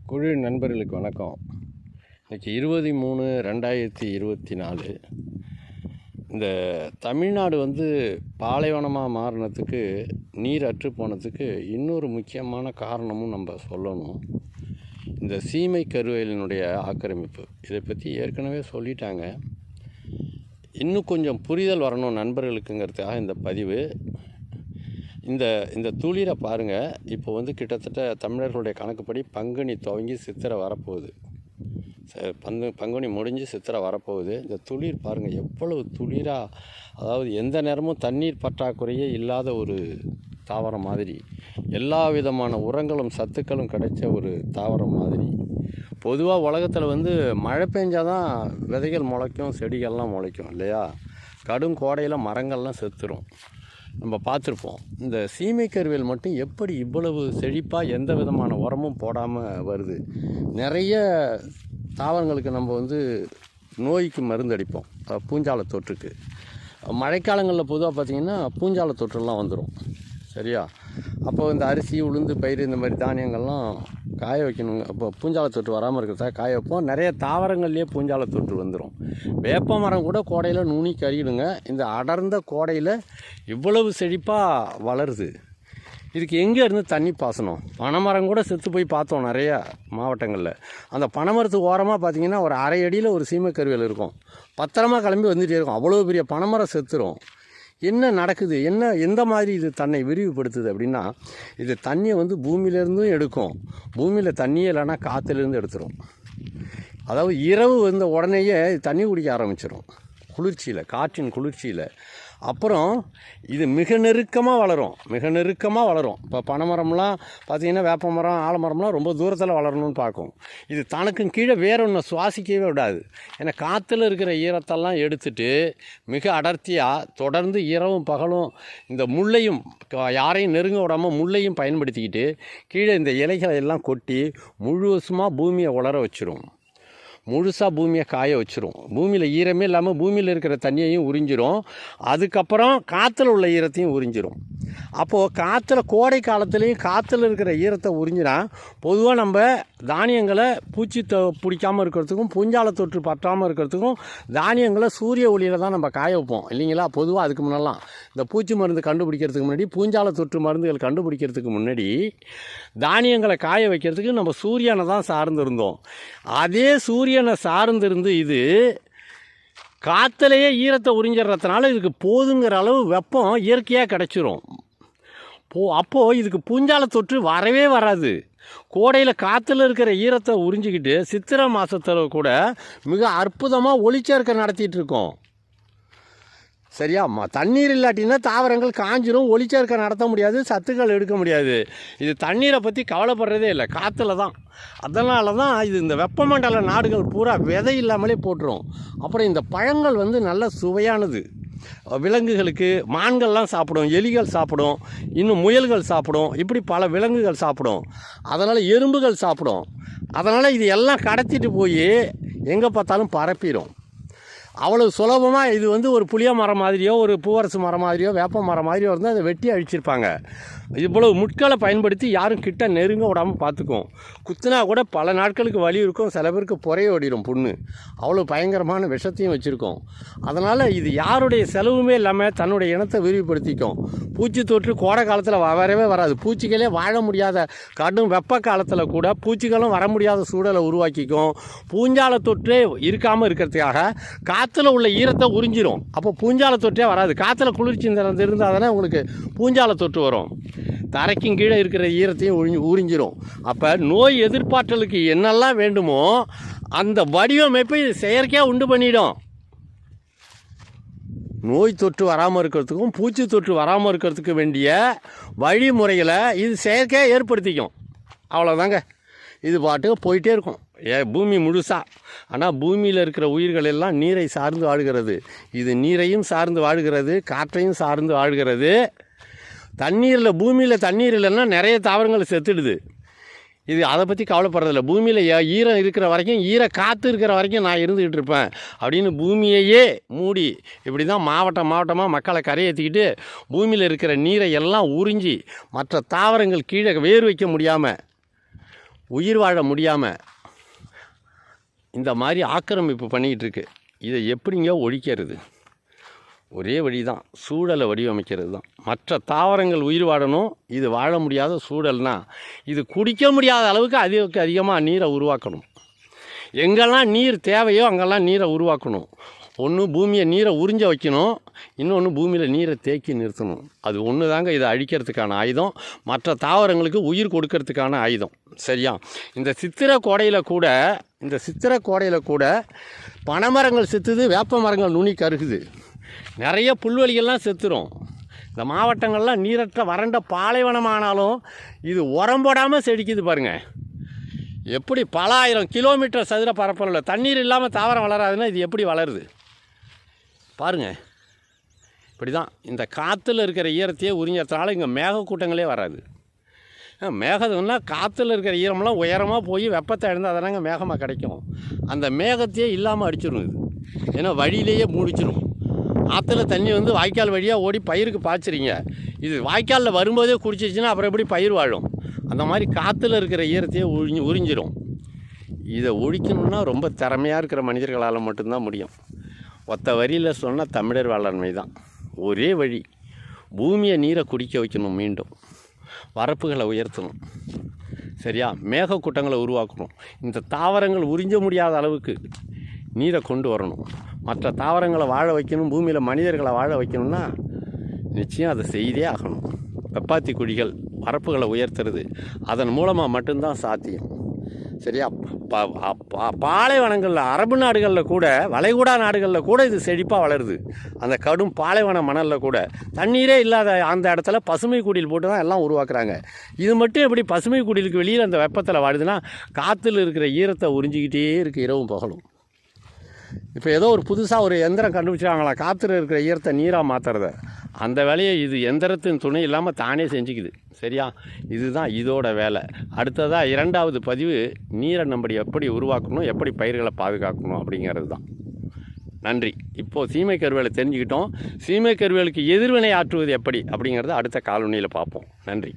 குழு நண்பர்களுக்கு வணக்கம். இன்றைக்கி 20/3/2024. இந்த தமிழ்நாடு பாலைவனமாக மாறினதுக்கு, நீர் அற்று போனதுக்கு இன்னொரு முக்கியமான காரணமும் நம்ம சொல்லணும். இந்த சீமை கருவேலினுடைய ஆக்கிரமிப்பு. இதை பற்றி ஏற்கனவே சொல்லிட்டாங்க. இன்னும் கொஞ்சம் புரிதல் வரணும் நண்பர்களுக்குங்கிறதுக்காக இந்த பதிவு. இந்த துளிரை பாருங்கள். இப்போ கிட்டத்தட்ட தமிழர்களுடைய கணக்குப்படி பங்குனி துவங்கி சித்திரை வரப்போகுது. பங்குனி முடிஞ்சு சித்திரை வரப்போகுது. இந்த துளிர் பாருங்கள் எவ்வளவு துளிராக, அதாவது எந்த நேரமும் தண்ணீர் பற்றாக்குறையே இல்லாத ஒரு தாவரம் மாதிரி, எல்லா விதமான உரங்களும் சத்துக்களும் கிடைச்ச ஒரு தாவரம் மாதிரி. பொதுவாக உலகத்தில் மழை பெஞ்சாதான் விதைகள் முளைக்கும், செடிகள்லாம் முளைக்கும் இல்லையா? கடும் கோடையில் மரங்கள்லாம் செத்துரும். நம்ம பார்த்துருப்போம். இந்த சீமை கருவேல் மட்டும் எப்படி இவ்வளவு செழிப்பாக எந்த விதமான உரமும் போடாமல் வருது? நிறைய தாவரங்களுக்கு நம்ம நோய்க்கு மருந்து அடிப்போம், பூஞ்சால தொற்றுக்கு. மழைக்காலங்களில் பொதுவாக பார்த்திங்கன்னா பூஞ்சால தொற்றுலாம் வந்துடும், சரியா? அப்போ இந்த அரிசி, உளுந்து, பயிர் இந்த மாதிரி தானியங்கள்லாம் காய வைக்கணுங்க. அப்போ பூஞ்சால தொற்று வராமல் இருக்கிறதா காய வைப்போம். நிறைய தாவரங்கள்லேயே பூஞ்சால தொற்று வந்துடும். வேப்ப மரம் கூட கோடையில் நுனி கறிடுங்க. இந்த அடர்ந்த கோடையில் இவ்வளவு செழிப்பாக வளருது. இதுக்கு எங்கே இருந்து தண்ணி பாசனம்? பனைமரம் கூட செத்து போய் பார்த்தோம் நிறையா மாவட்டங்களில். அந்த பனைமரத்துக்கு ஓரமாக பார்த்திங்கன்னா ஒரு அரை அடியில் ஒரு சீமை கருவேல் இருக்கும். பத்திரமா கிளம்பி வந்துகிட்டே இருக்கும். அவ்வளோ பெரிய பனைமரம் செத்துரும். என்ன நடக்குது? எந்த மாதிரி இது தன்னை விரிவுபடுத்துது அப்படின்னா, இது தண்ணியை பூமியிலேருந்தும் எடுக்கும். பூமியில் தண்ணியே இல்லைன்னா காற்றுலேருந்து எடுத்துரும். அதாவது இரவு வந்த உடனேயே தண்ணி குடிக்க ஆரம்பிச்சிடும், குளிர்ச்சியில், காற்றின் குளிர்ச்சியில். அப்புறம் இது மிக நெருக்கமாக வளரும். இப்போ பனைமரம்லாம் பார்த்திங்கன்னா, வேப்ப மரம், ஆலமரம்லாம் ரொம்ப தூரத்தில் வளரணும்னு பார்க்கும். இது தனக்கும் கீழே வேற ஒன்று சுவாசிக்கவே விடாது. ஏன்னா காற்றுல இருக்கிற ஈரத்தெல்லாம் எடுத்துட்டு மிக அடர்த்தியாக தொடர்ந்து இரவும் பகலும் இந்த முள்ளையும், யாரையும் நெருங்க விடாமல் முள்ளையும் பயன்படுத்திக்கிட்டு கீழே இந்த இலைகளை எல்லாம் கொட்டி முழுவதுமாக பூமியை உலர வச்சிரும். முழுசாக பூமியை காய வச்சிரும். பூமியில் ஈரமே இல்லாமல் பூமியில் இருக்கிற தண்ணியையும் உறிஞ்சிரும். அதுக்கப்புறம் காற்றுல உள்ள ஈரத்தையும் உறிஞ்சிரும். அப்போது காற்றுல, கோடை காலத்துலேயும் காற்றுல இருக்கிற ஈரத்தை உறிஞ்சினா பொதுவாக நம்ம தானியங்களை பூச்சி பிடிக்காமல் இருக்கிறதுக்கும், பூஞ்சால தொற்று பற்றாமல் இருக்கிறதுக்கும் தானியங்களை சூரிய ஒளியில் தான் நம்ம காய வைப்போம் இல்லைங்களா? பொதுவாக அதுக்கு முன்னெல்லாம் இந்த பூச்சி மருந்து கண்டுபிடிக்கிறதுக்கு முன்னாடி, பூஞ்சால தொற்று மருந்துகள் கண்டுபிடிக்கிறதுக்கு முன்னாடி தானியங்களை காய வைக்கிறதுக்கு நம்ம சூரியனை தான் சார்ந்திருந்தோம். அதே சூரியனை சார்ந்திருந்து இது காற்றுலையே ஈரத்தை உறிஞ்சிடுறதுனால இதுக்கு போதுங்கிற அளவு வெப்பம் இயற்கையாக கிடச்சிரும். அப்போது இதுக்கு பூஞ்சால தொற்று வரவே வராது. கோடையில் காற்றுல இருக்கிற ஈரத்தை உறிஞ்சிக்கிட்டு சித்திரை மாதத்தில் கூட மிக அற்புதமாக ஒளிச்சேர்க்கை நடத்திட்டு இருக்கோம், சரியா? தண்ணீர் இல்லாட்டின்னா தாவரங்கள் காஞ்சிரும், ஒளிச்சேர்க்கை நடத்த முடியாது, சத்துக்கள் எடுக்க முடியாது. இது தண்ணீரை பற்றி கவலைப்படுறதே இல்லை, காற்றுல தான். அதனால தான் இது இந்த வெப்பமண்டல நாடுகள் பூரா விதை இல்லாமலே போட்டுரும். அப்புறம் இந்த பழங்கள் நல்ல சுவையானது. விலங்குகளுக்கு, மான்கள்லாம் சாப்பிடும், எலிகள் சாப்பிடும், இன்னும் முயல்கள் சாப்பிடும், இப்படி பல விலங்குகள் சாப்பிடும். அதனால் எறும்புகள் சாப்பிடும். அதனால் இது எல்லாம் கடத்திட்டு போய் எங்கே பார்த்தாலும் பரப்பிடும். அவ்வளோ சுலபமாக இது ஒரு புளிய மரம் மாதிரியோ, ஒரு பூவரசு மரம் மாதிரியோ, வேப்ப மரம் மாதிரியோ இருந்தால் அதை வெட்டி அழிச்சிருப்பாங்க. இவ்வளவு முட்களை பயன்படுத்தி யாரும் கிட்ட நெருங்க விடாமல் பார்த்துக்கும். குத்துனா கூட பல நாட்களுக்கு வலி இருக்கும், சில பேருக்கு புறைய ஓடிடும் புண்ணு. அவ்வளோ பயங்கரமான விஷத்தையும் வச்சுருக்கோம். அதனால் இது யாருடைய செலவுமே இல்லாமல் தன்னுடைய இனத்தை விரிவுபடுத்திக்கும். பூச்சி தொற்று கோடை காலத்தில் வரவே வராது. பூச்சிகளே வாழ முடியாத கடும் வெப்ப காலத்தில் கூட பூச்சிகளும் வர முடியாத சூழலை உருவாக்கிக்கும். பூஞ்சால தொற்றே இருக்காமல் இருக்கிறதுக்காக காற்றுல உள்ள ஈரத்தை உறிஞ்சிரும். அப்போ பூஞ்சால தொற்றே வராது. காற்றுல குளிர்ச்சி இருந்தால் தானே உங்களுக்கு பூஞ்சால தொற்று வரும். தரைக்கும் கீழே இருக்கிற ஈரத்தையும் உறிஞ்சிரும். அப்போ நோய் எதிர்ப்பாற்றலுக்கு என்னெல்லாம் வேண்டுமோ அந்த வடிவமைப்பை இது செயற்கையாக உண்டு பண்ணிடும். நோய் தொற்று வராமல் இருக்கிறதுக்கும், பூச்சி தொற்று வராமல் இருக்கிறதுக்கு வேண்டிய வழிமுறைகளை இது செயற்கையாக ஏற்படுத்திக்கும். அவ்வளோதாங்க. இது பாட்டுக்கு போயிட்டே இருக்கும் பூமி முழுசாக. ஆனால் பூமியில் இருக்கிற உயிர்கள் எல்லாம் நீரை சார்ந்து வாழ்கிறது. இது நீரையும் சார்ந்து வாழ்கிறது, காற்றையும் சார்ந்து வாழ்கிறது. பூமியில் தண்ணீர் இல்லைன்னா நிறைய தாவரங்கள் செத்துடுது. இது அதை பற்றி கவலைப்படுறதில்ல. பூமியில் ஈரம் இருக்கிற வரைக்கும், காற்று இருக்கிற வரைக்கும் நான் இருந்துக்கிட்டு இருப்பேன் அப்படின்னு பூமியையே மூடி இப்படி தான் மாவட்டமாக மக்களை கரையேற்றிக்கிட்டு பூமியில் இருக்கிற நீரை எல்லாம் உறிஞ்சி மற்ற தாவரங்கள் கீழே வேர் வைக்க முடியாமல் உயிர் வாழ முடியாமல் இந்த மாதிரி ஆக்கிரமிப்பு பண்ணிக்கிட்டு இருக்கு. இதை எப்படிங்க ஒழிக்கிறது? ஒரே வழி தான், சூழலை வடிவமைக்கிறது தான். மற்ற தாவரங்கள் உயிர் வாழணும், இது வாழ முடியாத சூழல்னால் இது குடிக்க முடியாத அளவுக்கு அதிகமாக நீரை உருவாக்கணும். எங்கெல்லாம் நீர் தேவையோ அங்கெல்லாம் நீரை உருவாக்கணும். ஒன்று பூமியை நீரை உறிஞ்ச வைக்கணும், இன்னொன்று பூமியில் நீரை தேக்கி நிறுத்தணும். அது ஒன்று தாங்க இதை அழிக்கிறதுக்கான ஆயுதம், மற்ற தாவரங்களுக்கு உயிர் கொடுக்கறதுக்கான ஆயுதம். சரியா? இந்த சித்திரை கோடையில் கூட பனைமரங்கள் செத்துது, வேப்ப மரங்கள் நுனி கருகுது, நிறைய புல்வெளிகள்லாம் செத்துரும். இந்த மாவட்டங்கள்லாம் நீரற்ற வறண்ட பாலைவனமானாலும் இது உரம் போடாமல் செடிக்குது பாருங்கள். எப்படி பல ஆயிரம் கிலோமீட்டர் சதுர பரப்பளவில் தண்ணீர் இல்லாமல் தாவரம் வளராதுன்னா இது எப்படி வளருது பாருங்கள். இப்படி தான் இந்த காற்றுல இருக்கிற ஈரத்தையே உறிஞ்சறதுனால இங்கே மேகக்கூட்டங்களே வராது. மேகம்னா காற்றுல இருக்கிற ஈரம்லாம் உயரமாக போய் வெப்பத்தை இழந்தால் அதனாங்க மேகமாக கிடைக்கும். அந்த மேகத்தையே இல்லாமல் அடிச்சிடும் இது. ஏன்னா வழியிலேயே மூடிச்சிடும். ஆற்றுல தண்ணி வந்து வாய்க்கால் வழியாக ஓடி பயிருக்கு பாய்ச்சிறீங்க, இது வாய்க்காலில் வரும்போதே குடிச்சிச்சின்னா அப்புறம் எப்படி பயிர் வாழும்? அந்த மாதிரி காற்றுல இருக்கிற ஈரத்தையே உறிஞ்சிடும். இதை ஒழிக்கணும்னா ரொம்ப திறமையாக இருக்கிற மனிதர்களால் மட்டும்தான் முடியும். ஒத்த வரியில் சொன்னால் தமிழர் வேளாண்மை தான் ஒரே வழி. பூமியை நீரை குடிக்க வைக்கணும், மீண்டும் வரப்புகளை உயர்த்தணும். சரியா? மேகக்கூட்டங்களை உருவாக்கணும். இந்த தாவரங்கள் உறிஞ்ச முடியாத அளவுக்கு நீரை கொண்டு வரணும். மற்ற தாவரங்களை வாழ வைக்கணும், பூமியில் மனிதர்களை வாழ வைக்கணும்னா நிச்சயம் அதை செய்தே ஆகணும். வெப்பாத்தி குழிகள், வரப்புகளை உயர்த்துறது, அதன் மூலமாக மட்டும்தான் சாத்தியம். சரியா? பாலைவனங்களில், அரபு நாடுகளில் கூட, வளைகுடா நாடுகளில் கூட இது செழிப்பாக வளருது. அந்த கடும் பாலைவன மணலில் கூட தண்ணீரே இல்லாத அந்த இடத்துல பசுமை குடில் போட்டு தான் எல்லாம் உருவாக்குறாங்க. இது மட்டும் எப்படி பசுமை குடிலுக்கு வெளியில் அந்த வெப்பத்தில் வாடுதுன்னா காற்றுல இருக்கிற ஈரத்தை உறிஞ்சிக்கிட்டே இருக்குது இரவும் பகலும். இப்போ ஏதோ ஒரு புதுசாக ஒரு எந்திரம் கண்டுபிடிச்சாங்களா காற்றுல இருக்கிற ஈரத்தை நீராக மாற்றுறத. அந்த வேலையை இது எந்திரத்தின் துணை இல்லாமல் தானே செஞ்சுக்குது. சரியா? இதுதான் இதோட வேலை. அடுத்ததாக 2வது பதிவு நீரை நம்ம எப்படி உருவாக்கணும், எப்படி பயிர்களை பாதுகாக்கணும் அப்படிங்கிறது தான். நன்றி. இப்போது சீமை கருவேலை தெரிஞ்சுக்கிட்டோம். சீமை கருவேலுக்கு எதிர்வினை ஆற்றுவது எப்படி அப்படிங்கிறத அடுத்த காலொனியில் பார்ப்போம். நன்றி.